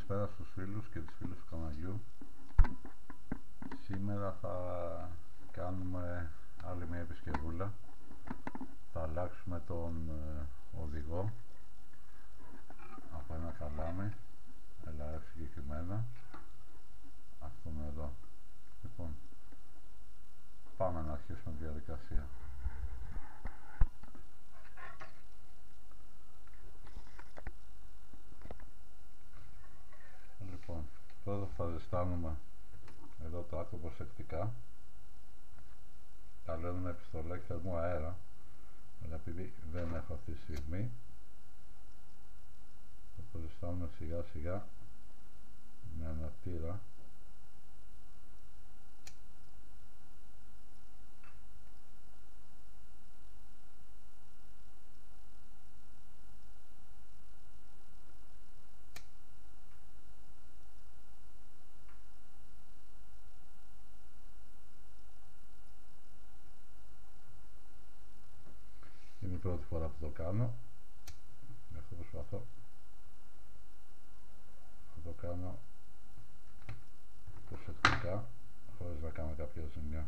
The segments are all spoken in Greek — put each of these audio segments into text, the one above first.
Καλησπέρα στους φίλους και τις φίλες του καναλιού. Σήμερα θα κάνουμε άλλη μια επισκευούλα. Θα αλλάξουμε τον οδηγό από ένα καλάμι LRF συγκεκριμένα, αυτόν εδώ. Λοιπόν, πάμε να αρχίσουμε τη διαδικασία. Λοιπόν, πρώτα θα ζεστάνουμε εδώ το άκρο προσεκτικά. Καλό είναι ένα πιστολάκι θερμού αέρα, αλλά επειδή δεν έχω αυτή τη στιγμή, θα το ζεστάνουμε σιγά σιγά με αναπτήρα. Είναι η πρώτη φορά που το κάνω, γι' αυτό προσπαθώ να το κάνω προσεκτικά, χωρίς να κάνω κάποια ζημιά.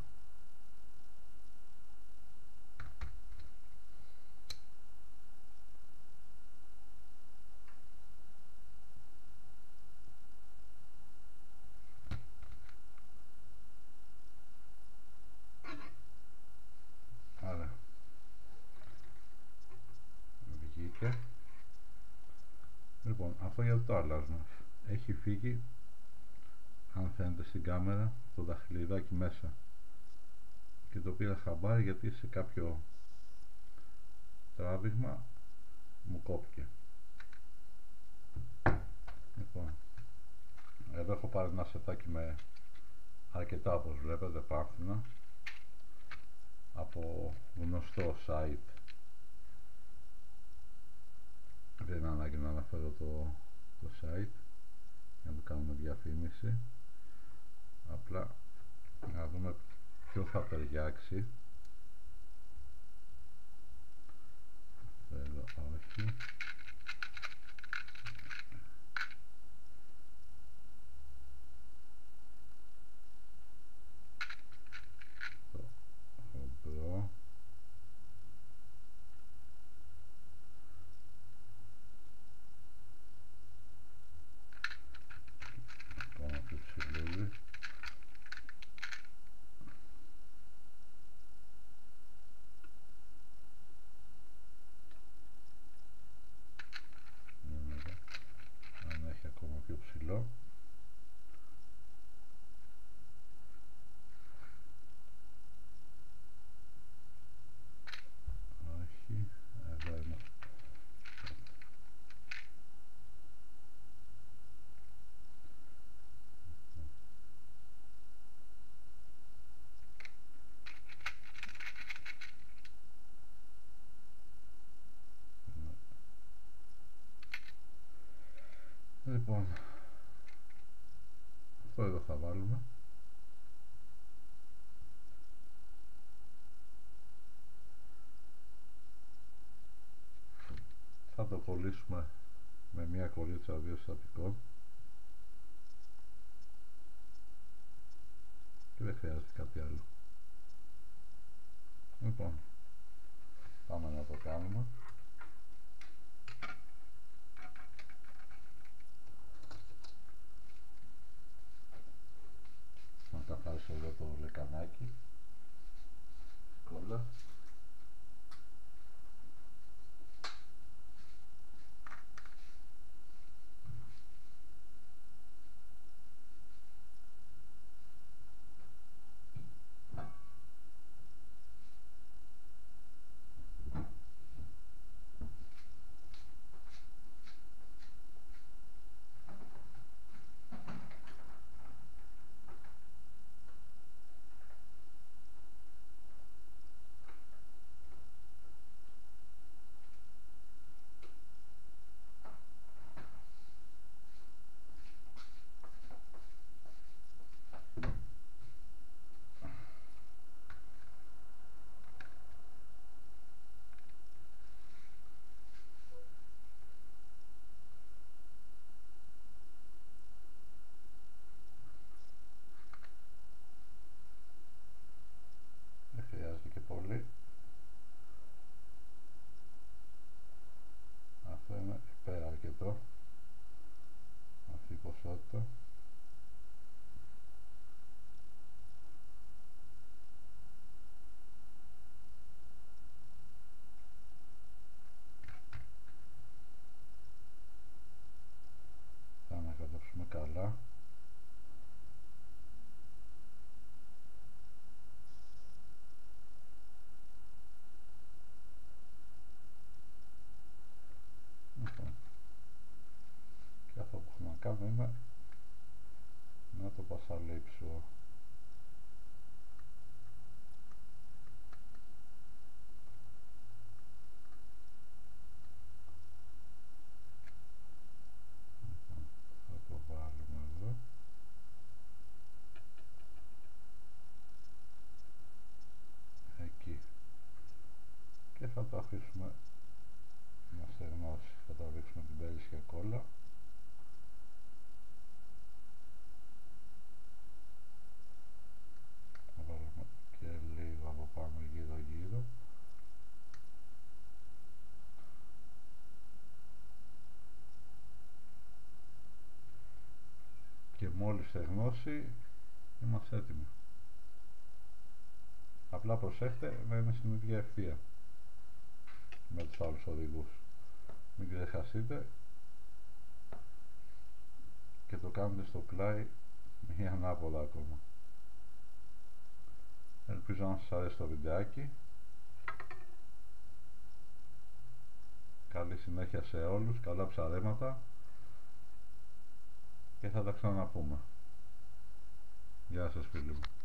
Άρα βγήκε. Λοιπόν, αυτό γιατί το αλλάζουμε. Έχει φύγει, αν φαίνεται στην κάμερα, το δαχτυλιδάκι μέσα και το πήρα χαμπάρι γιατί σε κάποιο τράβηγμα μου κόπηκε. Λοιπόν, εδώ έχω πάρει ένα σετάκι με αρκετά, όπως βλέπετε, πάνθυνα από γνωστό site. Δεν είναι ανάγκη να αναφέρω το site για να το κάνουμε διαφήμιση, απλά να δούμε ποιο θα ταιριάξει. Θέλω όχι. Το χοντρό. Ακόμα πιο ψηλούλι. Αν έχει ακόμα πιο ψηλό. Όχι, εδώ είναι. Λοιπόν, αυτό εδώ θα βάλουμε. Θα το κολλήσουμε με μια κολλήτσα 2 στατικών και δεν χρειάζεται κάτι άλλο. Λοιπόν, πάμε να το κάνουμε. Να καθαρίσω εδώ το λεκανάκι, κόλλα. λίτρο αυτή η ποσότητα. Θα ανακατέψουμε καλά. Και αυτό που έχουμε να κάνουμε είναι να το πασαλείψω. Θα το βάλουμε εδώ. Εκεί. Και θα το αφήσουμε να στεγνώσει. Θα το ρίξουμε την πέλισια κόλλα. Θα βάλουμε και λίγο από πάνω γύρω γύρω. Και μόλις στεγνώσει είμαστε έτοιμοι. Απλά προσέχτε να είναι στην ίδια ευθεία με τους άλλους οδηγούς. Μην ξεχαστείτε και το κάνετε στο πλάι ή ανάποδα ακόμα. Ελπίζω να σας αρέσει το βιντεάκι. Καλή συνέχεια σε όλους, καλά ψαρέματα και θα τα ξαναπούμε. Γεια σας φίλοι μου.